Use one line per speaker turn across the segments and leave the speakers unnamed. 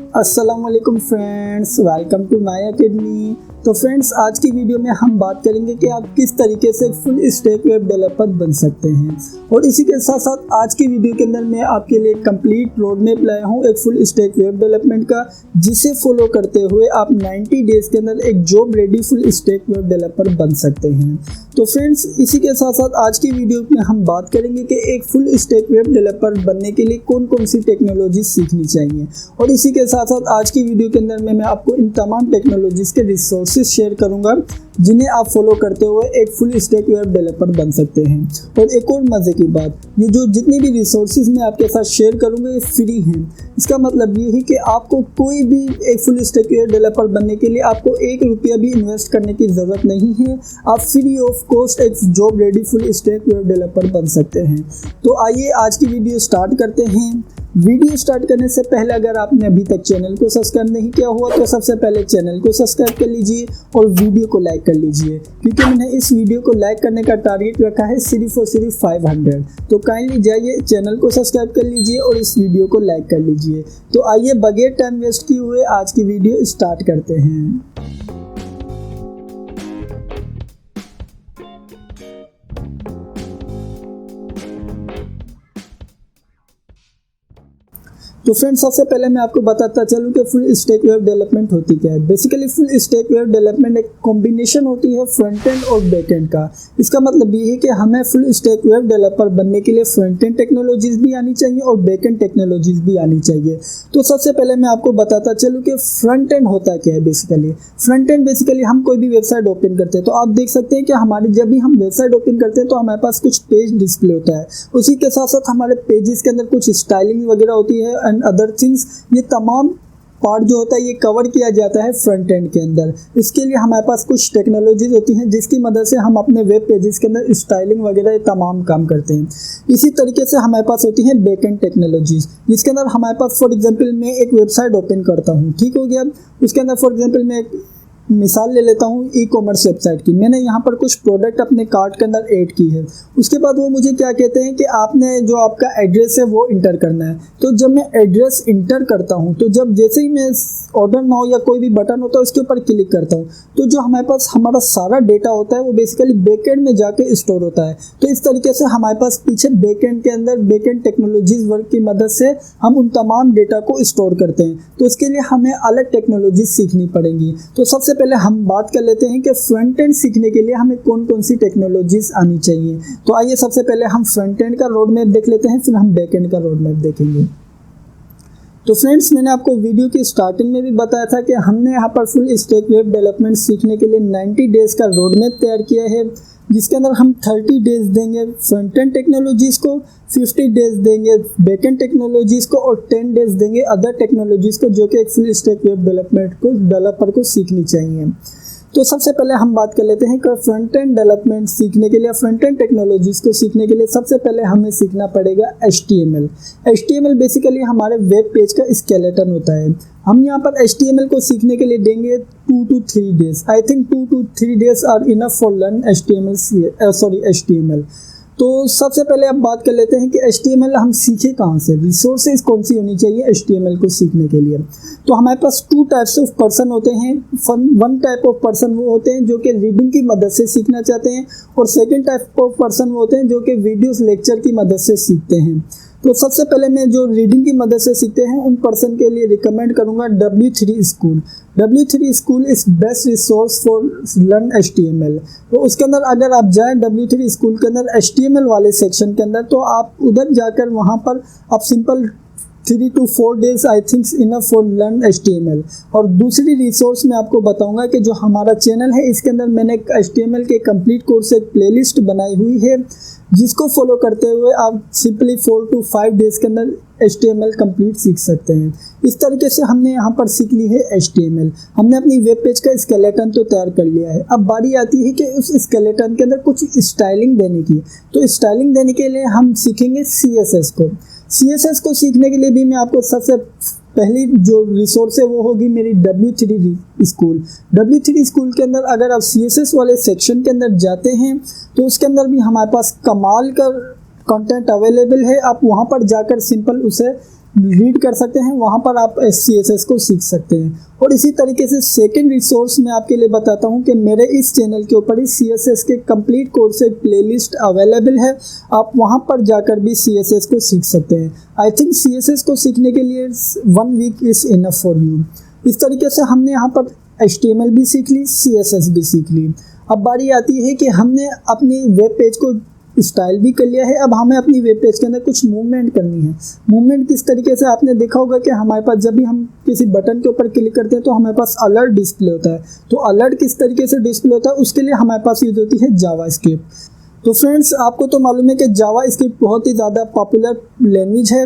अस्सलाम वालेकुम friends, welcome to my academy. तो फ्रेंड्स, आज की वीडियो में हम बात करेंगे कि आप किस तरीके से फुल स्टैक वेब डेवलपर बन सकते हैं। और इसी के साथ साथ आज की वीडियो के अंदर मैं आपके लिए कंप्लीट रोड मैप लाया हूँ एक फुल स्टैक वेब डेवलपमेंट का, जिसे फॉलो करते हुए आप 90 डेज के अंदर एक job ready full stack web developer बन सकते हैं। तो फ्रेंड्स, इसी के साथ साथ आज की वीडियो में हम बात करेंगे कि एक फुल स्टैक वेब डेवलपर बनने के लिए कौन कौन सी टेक्नोलॉजी सीखनी चाहिए। और इसी के साथ साथ आज की वीडियो के अंदर मैं आपको इन तमाम टेक्नोलॉजीज़ के रिसोर्सेज शेयर करूंगा जिन्हें आप फॉलो करते हुए एक फुल स्टैक वेब डेवलपर बन सकते हैं। और एक और मज़े की बात, ये जो जितने भी रिसोर्सेज मैं आपके साथ शेयर करूंगा ये फ्री हैं। इसका मतलब ये है कि आपको कोई भी एक फुल स्टैक वेब डेवलपर बनने के लिए आपको 1 रुपया भी इन्वेस्ट करने की ज़रूरत नहीं है। आप फ्री ऑफ कॉस्ट एक job ready full stack web developer बन सकते हैं। तो आइए आज की वीडियो स्टार्ट करते हैं। वीडियो स्टार्ट करने से पहले अगर आपने अभी तक चैनल को सब्सक्राइब नहीं किया हुआ तो सबसे पहले चैनल को सब्सक्राइब कर लीजिए और वीडियो को लाइक कर लीजिए, क्योंकि मैंने इस वीडियो को लाइक करने का टारगेट रखा है सिर्फ और सिर्फ 500। तो काइंडली जाइए, चैनल को सब्सक्राइब कर लीजिए और इस वीडियो को लाइक कर लीजिए। तो आइए बगैर टाइम वेस्ट किए हुए आज की वीडियो स्टार्ट करते हैं। तो फ्रेंड्स, सबसे पहले मैं आपको बताता चलूँ कि फुल स्टैक वेब डेवलपमेंट होती क्या है। Basically full stack web development एक कॉम्बिनेशन होती है फ्रंट एंड और बैक एंड का। इसका मतलब ये है कि हमें फुल स्टैक वेब डेवलपर बनने के लिए फ्रंट एंड टेक्नोलॉजीज़ भी आनी चाहिए और बैक एंड टेक्नोलॉजीज़ भी आनी चाहिए। तो सबसे पहले मैं आपको बताता चलूँ कि फ्रंट एंड होता क्या है। फ्रंट एंड बेसिकली हम कोई भी वेबसाइट ओपन करते हैं तो आप देख सकते हैं कि हमारी जब भी हम वेबसाइट ओपन करते हैं तो हमारे पास कुछ पेज डिस्प्ले होता है। उसी के साथ साथ हमारे पेजेस के अंदर कुछ स्टाइलिंग वगैरह होती है एंड अदर थिंग्स। ये तमाम पार्ट जो होता है ये कवर किया जाता है फ्रंट एंड के अंदर। इसके लिए हमारे पास कुछ टेक्नोलॉजीज होती हैं जिसकी मदद से हम अपने वेब पेजेस के अंदर स्टाइलिंग वगैरह ये तमाम काम करते हैं। इसी तरीके से हमारे पास होती हैं बैक एंड टेक्नोलॉजीज, जिसके अंदर हमारे पास फॉर एग्जांपल मैं एक वेबसाइट ओपन करता हूँ, ठीक हो गया। उसके अंदर फॉर एग्जांपल मैं एक मिसाल ले लेता हूँ ई कॉमर्स वेबसाइट की। मैंने यहाँ पर कुछ प्रोडक्ट अपने कार्ट के अंदर ऐड की है। उसके बाद वो मुझे क्या कहते हैं कि आपने जो आपका एड्रेस है वो इंटर करना है। तो जब मैं एड्रेस इंटर करता हूँ तो जब जैसे ही मैं ऑर्डर नाउ या कोई भी बटन होता है उसके ऊपर क्लिक करता हूँ तो जो हमारे पास हमारा सारा डेटा होता है वो बेसिकली बैकएंड में जाके स्टोर होता है। तो इस तरीके से हमारे पास पीछे बैकएंड के अंदर बैकएंड टेक्नोलॉजीज वर्क की मदद से हम उन तमाम डेटा को स्टोर करते हैं। तो इसके लिए हमें अलग टेक्नोलॉजी सीखनी पड़ेंगी। तो सबसे पहले हम बात कर लेते हैं कि फ्रंट एंड सीखने के लिए हमें कौन कौन सी टेक्नोलॉजीज आनी चाहिए। तो आइए सबसे पहले हम फ्रंट एंड का रोड मैप देख लेते हैं, फिर हम बैक एंड का रोड मैप देखेंगे। तो फ्रेंड्स, मैंने आपको वीडियो की स्टार्टिंग में भी बताया था कि हमने यहाँ पर फुल स्टैक वेब डेवलपमेंट सीखने के लिए 90 डेज का रोड मैप तैयार किया है, जिसके अंदर हम 30 डेज देंगे फ्रंट एंड टेक्नोलॉजीज़ को, 50 डेज देंगे बैक एंड टेक्नोलॉजीज़ को और 10 डेज देंगे अदर टेक्नोलॉजीज़ को, जो कि एक फुल स्टैक वेब डेवलपर को सीखनी चाहिए। तो सबसे पहले हम बात कर लेते हैं कि फ्रंट एंड डेवलपमेंट सीखने के लिए, फ्रंट एंड टेक्नोलॉजीज़ को सीखने के लिए सबसे पहले हमें सीखना पड़ेगा HTML। HTML बेसिकली हमारे वेब पेज का स्केलेटन होता है। हम यहाँ पर HTML को सीखने के लिए देंगे 2 to 3 days. I think 2 to 3 days are enough for learn HTML। तो सबसे पहले अब बात कर लेते हैं कि HTML हम सीखें कहाँ से, रिसोर्सेज कौन सी होनी चाहिए HTML को सीखने के लिए। तो हमारे पास 2 टाइप्स ऑफ पर्सन होते हैं। वन टाइप ऑफ पर्सन वो होते हैं जो कि रीडिंग की मदद से सीखना चाहते हैं, और सेकंड टाइप ऑफ पर्सन वो होते हैं जो कि वीडियोस लेक्चर की मदद से सीखते हैं। तो सबसे पहले मैं जो रीडिंग की मदद से सीखते हैं उन पर्सन के लिए रिकमेंड करूँगा W3 school. W3 school is best resource for learn HTML। तो उसके अंदर अगर आप जाएँ W3 स्कूल के अंदर HTML वाले सेक्शन के अंदर, तो आप उधर जाकर वहाँ पर आप simple 3 to 4 days I think enough for learn HTML। और दूसरी रिसोर्स मैं आपको बताऊंगा कि जो हमारा चैनल है इसके अंदर मैंने HTML के कंप्लीट कोर्स एक प्लेलिस्ट बनाई हुई है, जिसको फॉलो करते हुए आप सिंपली 4 to 5 डेज के अंदर HTML कंप्लीट सीख सकते हैं। इस तरीके से हमने यहाँ पर सीख ली है HTML। हमने अपनी वेब पेज का स्केलेटन तो तैयार कर लिया है। अब बारी आती है कि उस स्केलेटन के अंदर कुछ स्टाइलिंग देने की। तो स्टाइलिंग देने के लिए हम सीखेंगे CSS को। CSS को सीखने के लिए भी मैं आपको सबसे पहली जो रिसोर्स है वो होगी मेरी W3 स्कूल। W3 स्कूल के अंदर अगर आप CSS वाले सेक्शन के अंदर जाते हैं तो उसके अंदर भी हमारे पास कमाल का कंटेंट अवेलेबल है। आप वहाँ पर जाकर सिंपल उसे रीड कर सकते हैं, वहाँ पर आप CSS को सीख सकते हैं। और इसी तरीके से सेकंड रिसोर्स मैं आपके लिए बताता हूँ कि मेरे इस चैनल के ऊपर ही CSS के कंप्लीट कोर्स एक प्लेलिस्ट अवेलेबल है, आप वहाँ पर जाकर भी CSS को सीख सकते हैं। आई थिंक CSS को सीखने के लिए 1 week is enough for you. इस तरीके से हमने यहाँ पर HTML भी सीख ली, CSS भी सीख ली। अब बारी आती है कि हमने अपनी वेब पेज को स्टाइल भी कर लिया है, अब हमें अपनी वेब पेज के अंदर कुछ मूवमेंट करनी है। मूवमेंट किस तरीके से, आपने देखा होगा कि हमारे पास जब भी हम किसी बटन के ऊपर क्लिक करते हैं तो हमारे पास अलर्ट डिस्प्ले होता है। तो अलर्ट किस तरीके से डिस्प्ले होता है, उसके लिए हमारे पास यूज होती है जावास्क्रिप्ट। तो फ्रेंड्स, आपको तो मालूम है कि जावास्क्रिप्ट बहुत ही ज़्यादा पॉपुलर लैंग्वेज है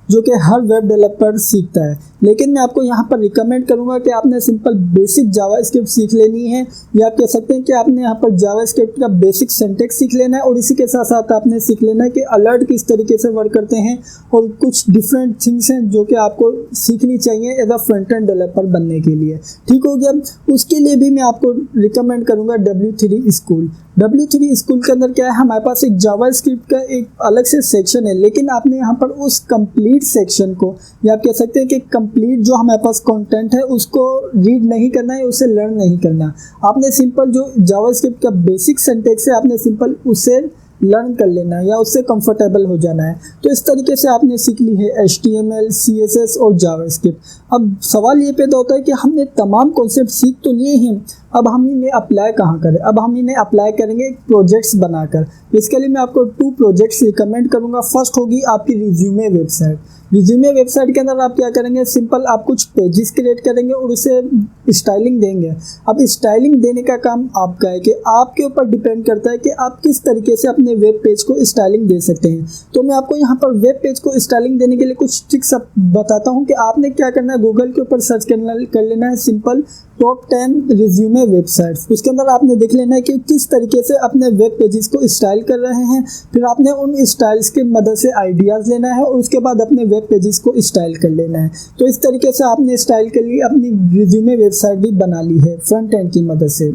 जो कि हर वेब डेवलपर सीखता है, लेकिन मैं आपको यहाँ पर रिकमेंड करूँगा कि आपने सिंपल बेसिक जावास्क्रिप्ट सीख लेनी है, या आप कह सकते हैं कि आपने यहाँ पर जावास्क्रिप्ट का बेसिक सिंटैक्स सीख लेना है, और इसी के साथ साथ आपने सीख लेना है कि अलर्ट किस तरीके से वर्क करते हैं, और कुछ डिफरेंट थिंग्स हैं जो कि आपको सीखनी चाहिए as a front end developer बनने के लिए। ठीक हो गया। उसके लिए भी मैं आपको रिकमेंड करूँगा W3 स्कूल। W3 स्कूल के अंदर क्या है, हमारे पास एक जावास्क्रिप्ट का एक अलग से सेक्शन है, लेकिन आपने यहाँ पर उस कंप्लीट सेक्शन को, या आप कह सकते हैं कि कंप्लीट जो हमारे पास कंटेंट है उसको रीड नहीं करना है, उसे लर्न नहीं करना। आपने सिंपल जो जावास्क्रिप्ट का बेसिक सिंटैक्स है, आपने सिंपल उसे लर्न कर लेना है या उससे कंफर्टेबल हो जाना है। तो इस तरीके से आपने सीख ली है HTML, CSS और जावास्क्रिप्ट। अब सवाल ये पैदा होता है कि हमने तमाम कॉन्सेप्ट सीख तो लिए हैं, अब हम इन्हें अप्लाई कहाँ करें। अब हम इन्हें अप्लाई करेंगे प्रोजेक्ट्स बनाकर। इसके लिए मैं आपको 2 प्रोजेक्ट्स रिकमेंड करूँगा। फर्स्ट होगी आपकी रिज्यूमे वेबसाइट। रिज्यूमे वेबसाइट के अंदर आप क्या करेंगे, सिंपल आप कुछ पेजेस क्रिएट करेंगे और उसे स्टाइलिंग देंगे। अब स्टाइलिंग देने का काम आपका है कि आपके ऊपर डिपेंड करता है कि आप किस तरीके से अपने वेब पेज को स्टाइलिंग दे सकते हैं। तो मैं आपको यहाँ पर वेब पेज को स्टाइलिंग देने के लिए कुछ ट्रिक्स बताता हूँ कि आपने क्या करना है। गूगल के ऊपर सर्च कर लेना है सिंपल टॉप 10 रिज्यूमे वेबसाइट्स। उसके अंदर आपने देख लेना है कि किस तरीके से अपने वेब पेजेस को स्टाइल कर रहे हैं, फिर आपने उन स्टाइल्स की मदद से आइडियाज़ लेना है और उसके बाद अपने वेब पेजेस को स्टाइल कर लेना है। तो इस तरीके से आपने स्टाइल के लिए अपनी रिज्यूमे वेबसाइट भी बना ली है फ्रंट एंड की मदद से।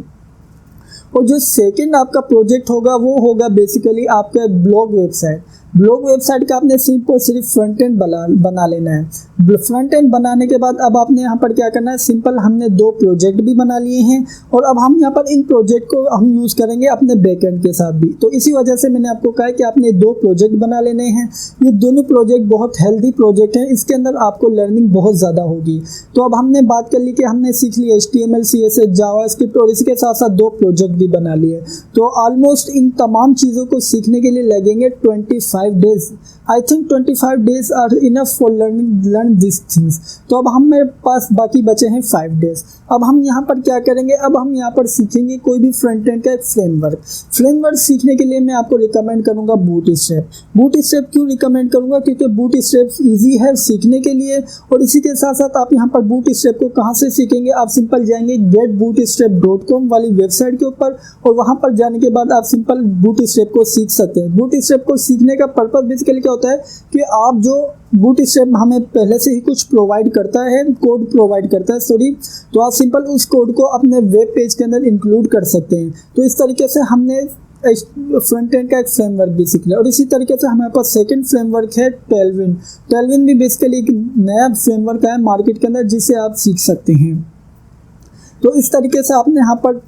और जो सेकंड आपका प्रोजेक्ट होगा वो होगा बेसिकली आपका ब्लॉग वेबसाइट। ब्लॉग वेबसाइट का आपने सिर्फ और सिर्फ फ्रंट एंड बना लेना है। फ्रंट एंड बनाने के बाद अब आपने यहाँ पर क्या करना है, सिंपल हमने 2 प्रोजेक्ट भी बना लिए हैं और अब हम यहाँ पर इन प्रोजेक्ट को हम यूज़ करेंगे अपने बैकएंड के साथ भी। तो इसी वजह से मैंने आपको कहा कि आपने 2 प्रोजेक्ट बना लेने हैं। ये दोनों प्रोजेक्ट बहुत हेल्दी प्रोजेक्ट हैं, इसके अंदर आपको लर्निंग बहुत ज़्यादा होगी। तो अब हमने बात कर ली कि हमने सीख ली HTML, CSS, जावास्क्रिप्ट और इसके साथ साथ 2 प्रोजेक्ट भी बना लिए। तो ऑलमोस्ट इन तमाम चीज़ों को सीखने के लिए लगेंगे 25 days. I think 25 days are enough for learn this things. तो अब हमारे पास बाकी बचे हैं 5 डेज। अब हम यहाँ पर क्या करेंगे, अब हम यहाँ पर सीखेंगे कोई भी फ्रंट एंड का एक फ्रेमवर्क सीखने के लिए मैं आपको रिकमेंड करूँगा बूटस्ट्रैप। बूटस्ट्रैप क्यों रिकमेंड करूँगा, क्योंकि बूटस्ट्रैप ईजी है सीखने के लिए। और इसी के साथ साथ आप यहाँ पर बूटस्ट्रैप को कहाँ से सीखेंगे, आप सिंपल जाएंगे getbootstrap.com वाली वेबसाइट के ऊपर और वहाँ पर जाने के बाद आप सिंपल बूटस्ट्रैप को सीख सकते हैं। बूटस्ट्रैप को सीखने का पर्पस बेसिकली क्या होता है कि आप जो बूटस्ट्रैप हमें पहले से ही कुछ प्रोवाइड करता है, कोड प्रोवाइड करता है सॉरी, तो आप सिंपल उस कोड को अपने वेब पेज के अंदर इंक्लूड कर सकते हैं। तो इस तरीके से हमने फ्रंट एंड का एक फ्रेमवर्क भी सीख लिया। और इसी तरीके से हमारे पास सेकंड फ्रेमवर्क है टेलविन भी बेसिकली एक नया फ्रेमवर्क है मार्केट के अंदर जिसे आप सीख सकते हैं। तो इस तरीके से आपने यहाँ पर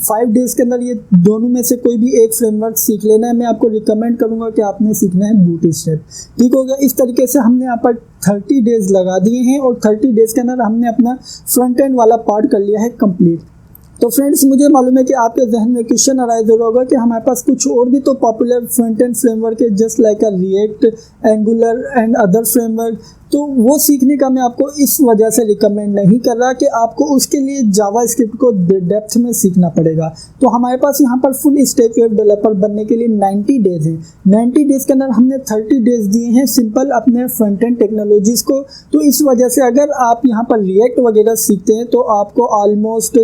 5 डेज के अंदर ये दोनों में से कोई भी एक फ्रेमवर्क सीख लेना है। मैं आपको रिकमेंड करूंगा कि आपने सीखना है बूटस्ट्रैप। ठीक हो गया। इस तरीके से हमने यहाँ पर 30 डेज लगा दिए हैं और 30 डेज के अंदर हमने अपना फ्रंट एंड वाला पार्ट कर लिया है कंप्लीट। तो फ्रेंड्स, मुझे मालूम है कि आपके जहन में क्वेश्चन अराइज हो रहा होगा कि हमारे पास कुछ और भी तो पॉपुलर फ्रंट एंड फ्रेमवर्क है just like react, angular and other framework. तो वो सीखने का मैं आपको इस वजह से रिकमेंड नहीं कर रहा कि आपको उसके लिए जावास्क्रिप्ट को डेप्थ में सीखना पड़ेगा। तो हमारे पास यहाँ पर फुल स्टैक वेब डेवलपर बनने के लिए 90 डेज है। 90 डेज के अंदर हमने 30 डेज दिए हैं सिंपल अपने फ्रंट एंड टेक्नोलॉजीज़ को। तो इस वजह से अगर आप यहाँ पर रिएक्ट वगैरह सीखते हैं तो आपको ऑलमोस्ट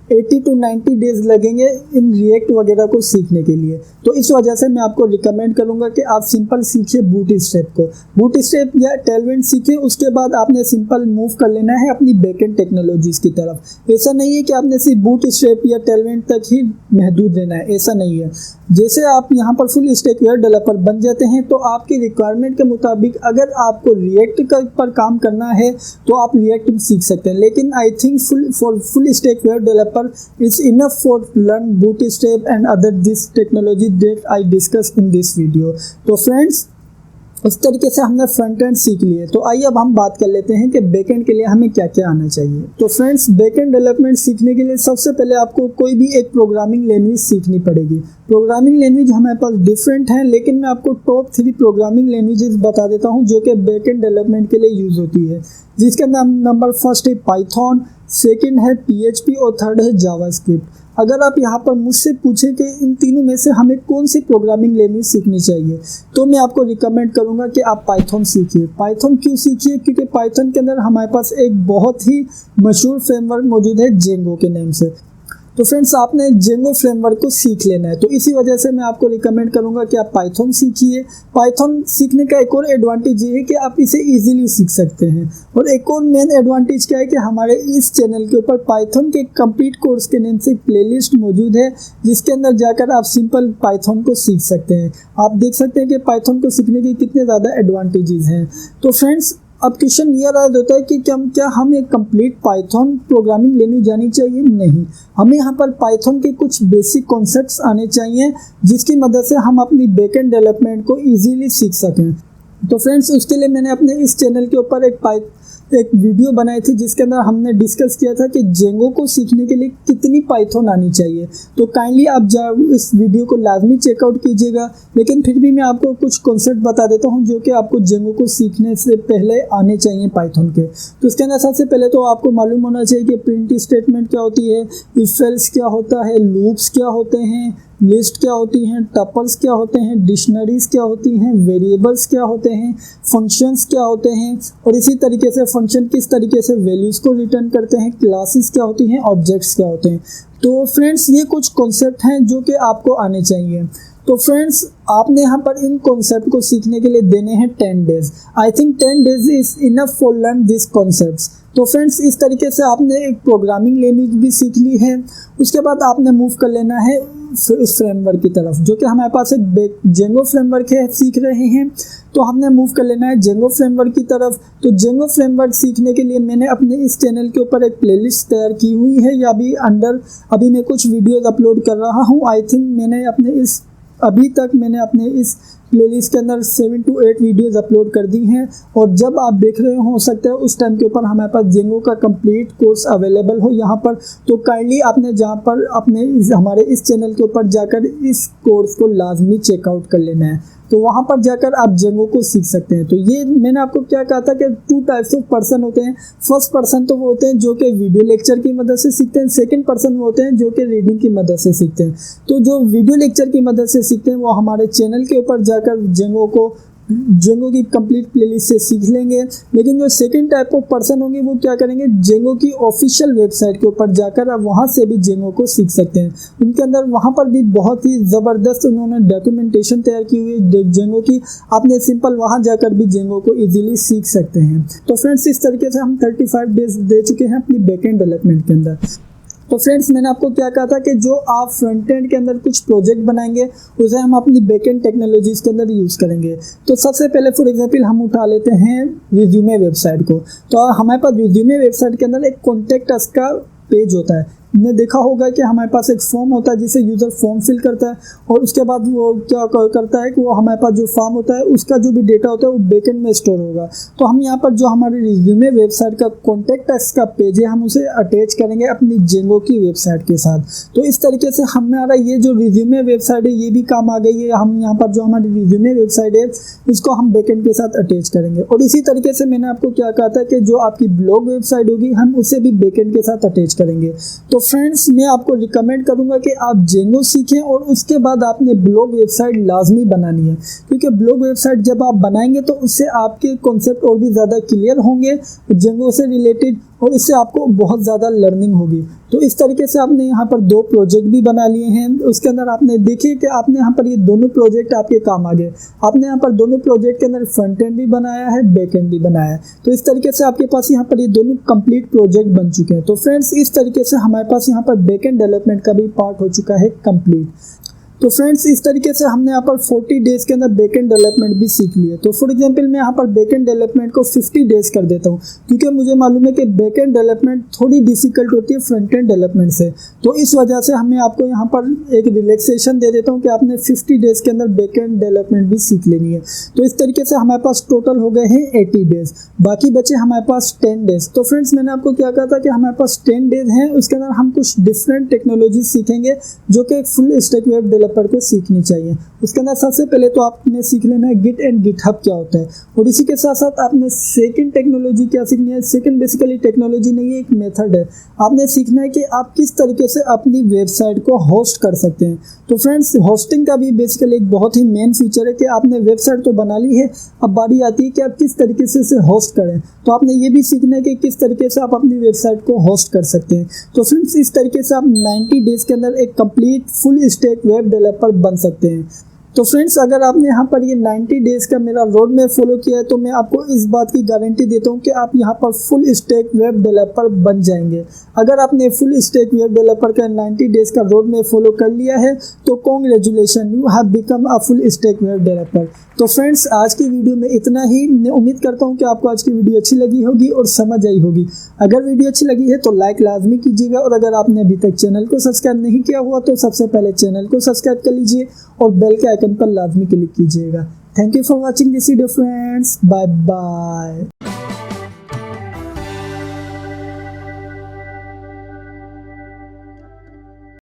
80 to 90 डेज लगेंगे इन रिएक्ट वगैरह को सीखने के लिए। तो इस वजह से मैं आपको रिकमेंड करूंगा कि आप सिंपल सीखिए बूटस्ट्रैप को। बूटस्ट्रैप या टेलविन सीखिए, उसके बाद आपने सिंपल मूव कर लेना है अपनी बैकएंड टेक्नोलॉजीज़ की तरफ। ऐसा नहीं है कि आपने सिर्फ बूटस्ट्रैप या टेलविन तक ही महदूद रहना है, ऐसा नहीं है। जैसे आप यहाँ पर फुल स्टैक वेब डेवलपर बन जाते हैं तो आपकी रिक्वायरमेंट के मुताबिक अगर आपको रिएक्ट पर काम करना है तो आप रिएक्ट भी सीख सकते हैं, लेकिन I think full stack web developer is enough for learn bootstrap and other this technology that I discuss in this video. तो फ्रेंड्स, उस तरीके से हमने फ्रंट एंड सीख लिए, तो आइए अब हम बात कर लेते हैं कि बैकएंड के लिए हमें क्या क्या आना चाहिए। तो फ्रेंड्स, बैकएंड डेवलपमेंट सीखने के लिए सबसे पहले आपको कोई भी एक प्रोग्रामिंग लैंग्वेज सीखनी पड़ेगी। प्रोग्रामिंग लैंग्वेज हमारे पास डिफरेंट हैं, लेकिन मैं आपको टॉप 3 प्रोग्रामिंग लैंग्वेजेस बता देता हूं जो कि बैकएंड डेवलपमेंट के लिए यूज़ होती है, जिसके अंदर नंबर फर्स्ट है पाइथन, सेकेंड है PHP और थर्ड है जावास्क्रिप्ट। अगर आप यहाँ पर मुझसे पूछें कि इन तीनों में से हमें कौन सी प्रोग्रामिंग लैंग्वेज सीखनी चाहिए, तो मैं आपको रिकमेंड करूँगा कि आप पाइथन सीखिए। पाइथन क्यों सीखिए? क्योंकि पाइथन के अंदर हमारे पास एक बहुत ही मशहूर फ्रेमवर्क मौजूद है जेंगो के नाम से। तो फ्रेंड्स, आपने जेंगो फ्रेमवर्क को सीख लेना है, तो इसी वजह से मैं आपको रिकमेंड करूंगा कि आप पाइथन सीखिए। पाइथन सीखने का एक और एडवांटेज ये है कि आप इसे इजीली सीख सकते हैं, और एक और मेन एडवांटेज क्या है कि हमारे इस चैनल के ऊपर पाइथन के कंप्लीट कोर्स के नाम से एक प्लेलिस्ट मौजूद है, जिसके अंदर जाकर आप सिंपल पाइथन को सीख सकते हैं। आप देख सकते हैं कि पाइथन को सीखने के कितने ज़्यादा एडवांटेजेस हैं। तो फ्रेंड्स, अब क्वेश्चन ये राइज होता है कि क्या हमें कंप्लीट पाइथन प्रोग्रामिंग लेनी जानी चाहिए? नहीं, हमें यहाँ पर पाइथन के कुछ बेसिक कॉन्सेप्ट्स आने चाहिए जिसकी मदद से हम अपनी बैकएंड डेवलपमेंट को इजीली सीख सकें। तो फ्रेंड्स, उसके लिए मैंने अपने इस चैनल के ऊपर एक वीडियो बनाई थी जिसके अंदर हमने डिस्कस किया था कि जेंगो को सीखने के लिए कितनी पाइथन आनी चाहिए। तो काइंडली आप इस वीडियो को लाजमी चेकआउट कीजिएगा, लेकिन फिर भी मैं आपको कुछ कॉन्सेप्ट बता देता हूं जो कि आपको जेंगो को सीखने से पहले आने चाहिए पाइथन के। तो इसके अंदर सबसे पहले तो आपको मालूम होना चाहिए कि प्रिंट स्टेटमेंट क्या होती है, इफ एल्स क्या होता है, लूप्स क्या होते हैं, लिस्ट क्या होती हैं, टपल्स क्या होते हैं, डिक्शनरीज क्या होती हैं, वेरिएबल्स क्या होते हैं, फंक्शंस क्या होते हैं, और इसी तरीके से फंक्शन किस तरीके से वैल्यूज़ को रिटर्न करते हैं, क्लासेस क्या होती हैं, ऑब्जेक्ट्स क्या होते हैं। तो फ्रेंड्स, ये कुछ कॉन्सेप्ट हैं जो कि आपको आने चाहिए। तो फ्रेंड्स, आपने यहाँ पर इन कॉन्सेप्ट को सीखने के लिए देने हैं 10 days. I think 10 days is enough for learn this concepts. तो फ्रेंड्स, इस तरीके से आपने एक प्रोग्रामिंग लैंग्वेज भी सीख ली है। उसके बाद आपने मूव कर लेना है इस फ्रेमवर्क की तरफ, जो कि हमारे पास एक जेंगो फ्रेमवर्क है, सीख रहे हैं। तो हमने मूव कर लेना है जेंगो फ्रेमवर्क की तरफ। तो जेंगो फ्रेमवर्क सीखने के लिए मैंने अपने इस चैनल के ऊपर एक प्लेलिस्ट तैयार की हुई है, या अभी मैं कुछ वीडियोज़ अपलोड कर रहा हूँ। आई थिंक अभी तक मैंने अपने इस प्लेलिस्ट के अंदर 7 to 8 वीडियोज़ अपलोड कर दी हैं, और जब आप देख रहे हो सकता है उस टाइम के ऊपर हमारे पास जेंगो का कंप्लीट कोर्स अवेलेबल हो यहाँ पर। तो काइंडली आपने जहाँ पर हमारे इस चैनल के ऊपर जाकर इस कोर्स को लाजमी चेकआउट कर लेना है, तो वहाँ पर जाकर आप जेंगो को सीख सकते हैं। तो ये मैंने आपको क्या कहा था कि 2 टाइप्स ऑफ पर्सन होते हैं। फर्स्ट पर्सन तो वो होते हैं जो कि वीडियो लेक्चर की मदद से सीखते हैं, सेकंड पर्सन वो होते हैं जो कि रीडिंग की मदद से सीखते हैं। तो जो वीडियो लेक्चर की मदद से सीखते हैं वो हमारे चैनल के ऊपर जाकर जेंगो की कंप्लीट प्लेलिस्ट से सीख लेंगे। लेकिन जो सेकंड टाइप ऑफ पर्सन होंगे वो क्या करेंगे, जेंगो की ऑफिशियल वेबसाइट के ऊपर जाकर आप वहाँ से भी जेंगो को सीख सकते हैं। उनके अंदर वहाँ पर भी बहुत ही ज़बरदस्त उन्होंने डॉक्यूमेंटेशन तैयार की हुई है जेंगो की। आपने सिंपल वहाँ जाकर भी जेंगो को ईजिली सीख सकते हैं। तो फ्रेंड्स, इस तरीके से हम 35 डेज दे चुके हैं अपनी बैकएंड डेवलपमेंट के अंदर। तो फ्रेंड्स, मैंने आपको क्या कहा था कि जो आप फ्रंट एंड के अंदर कुछ प्रोजेक्ट बनाएंगे उसे हम अपनी बैकएंड टेक्नोलॉजीज़ के अंदर यूज़ करेंगे। तो सबसे पहले फॉर एग्जांपल हम उठा लेते हैं रिज्यूमे वेबसाइट को। तो हमारे पास रिज्यूमे वेबसाइट के अंदर एक कॉन्टैक्ट अस का पेज होता है। ने देखा होगा कि हमारे पास एक फॉर्म होता है जिसे यूज़र फॉर्म फिल करता है, और उसके बाद वो क्या करता है कि वो हमारे पास जो फॉर्म होता है उसका जो भी डेटा होता है वो बैकएंड में स्टोर होगा। तो हम यहाँ पर जो हमारे रिज्यूमे वेबसाइट का कॉन्टैक्ट अस का पेज है हम उसे अटैच करेंगे अपनी जेंगो की वेबसाइट के साथ। तो इस तरीके से हमारा ये जो रिज्यूमे वेबसाइट है ये भी काम आ गई है। हम यहाँ पर जो हमारी रिज्यूमे वेबसाइट है इसको हम बैकएंड के साथ अटैच करेंगे। और इसी तरीके से मैंने आपको क्या कहा था कि जो आपकी ब्लॉग वेबसाइट होगी हम उसे भी बैकएंड के साथ अटैच करेंगे। तो फ्रेंड्स, मैं आपको रिकमेंड करूंगा कि आप जेंगो सीखें और उसके बाद आपने ब्लॉग वेबसाइट लाजमी बनानी है, क्योंकि ब्लॉग वेबसाइट जब आप बनाएंगे तो उससे आपके कॉन्सेप्ट और भी ज़्यादा क्लियर होंगे जेंगो से रिलेटेड, और इससे आपको बहुत ज़्यादा लर्निंग होगी। तो इस तरीके से आपने यहाँ पर 2 प्रोजेक्ट भी बना लिए हैं। उसके अंदर आपने देखिए कि आपने यहाँ पर ये दोनों प्रोजेक्ट आपके काम आ गए। आपने यहाँ पर दोनों प्रोजेक्ट के अंदर फ्रंट एंड भी बनाया है, बैक एंड भी बनाया है। तो इस तरीके से आपके पास यहाँ पर ये दोनों कंप्लीट प्रोजेक्ट बन चुके हैं। तो फ्रेंड्स, इस तरीके से हमारे पास यहाँ पर बैक एंड डेवलपमेंट का भी पार्ट हो चुका है कंप्लीट। तो फ्रेंड्स इस तरीके से हमने यहाँ पर 40 डेज के अंदर बैकएंड डेवलपमेंट भी सीख लिया। तो फॉर एग्जांपल मैं यहाँ पर बैकएंड डेवलपमेंट को 50 डेज कर देता हूँ, क्योंकि मुझे मालूम है कि बैकएंड डेवलपमेंट थोड़ी डिफिकल्ट होती है फ्रंट एंड डेवलपमेंट से। तो इस वजह से हमें आपको यहाँ पर एक रिलैक्सेशन दे देता हूँ कि आपने 50 डेज के अंदर बैकएंड डेवलपमेंट भी सीख लेनी है। तो इस तरीके से हमारे पास टोटल हो गए हैं 80 डेज, बाकी बचे हमारे पास 10 डेज। तो फ्रेंड्स मैंने आपको क्या कहा था कि हमारे पास 10 डेज हैं, उसके अंदर हम कुछ डिफरेंट टेक्नोलॉजी सीखेंगे जो कि एक फुल स्टैक वेब डेवलपर को सीखनी चाहिए। उसके अंदर सबसे पहले तो आपने सीख लेना है गिट एंड गिटहब क्या होता है, और इसी के साथ साथ आपने सेकंड टेक्नोलॉजी क्या सीखनी है। सेकंड बेसिकली टेक्नोलॉजी नहीं है, एक मेथड है। आपने सीखना है कि आप किस तरीके से अपनी वेबसाइट को होस्ट कर सकते हैं। तो फ्रेंड्स होस्टिंग का भी बेसिकली एक बहुत ही मेन फीचर है कि आपने वेबसाइट तो बना ली है, अब बारी आती है कि आप किस तरीके से इसे होस्ट करें। तो आपने ये भी सीखना है कि किस तरीके से आप अपनी वेबसाइट को होस्ट कर सकते हैं। तो फ्रेंड्स इस तरीके से आप 90 डेज के अंदर एक complete full stack web developer बन सकते हैं। तो फ्रेंड्स अगर आपने यहाँ पर ये 90 डेज का मेरा रोड मैप फॉलो किया है तो मैं आपको इस बात की गारंटी देता हूँ कि आप यहाँ पर फुल स्टैक वेब डेवलपर बन जाएंगे। अगर आपने फुल स्टैक वेब डेवलपर का 90 डेज का रोड मैप फॉलो कर लिया है तो congratulation, you have become a full stack web developer. तो फ्रेंड्स आज की वीडियो में इतना ही। मैं उम्मीद करता हूँ कि आपको आज की वीडियो अच्छी लगी होगी और समझ आई होगी। अगर वीडियो अच्छी लगी है तो लाइक लाजमी कीजिएगा, और अगर आपने अभी तक चैनल को सब्सक्राइब नहीं किया हुआ तो सबसे पहले चैनल को सब्सक्राइब कर लीजिए और बेल के आइकन पर लाजमी क्लिक कीजिएगा। Thank you for watching this video friends, bye bye.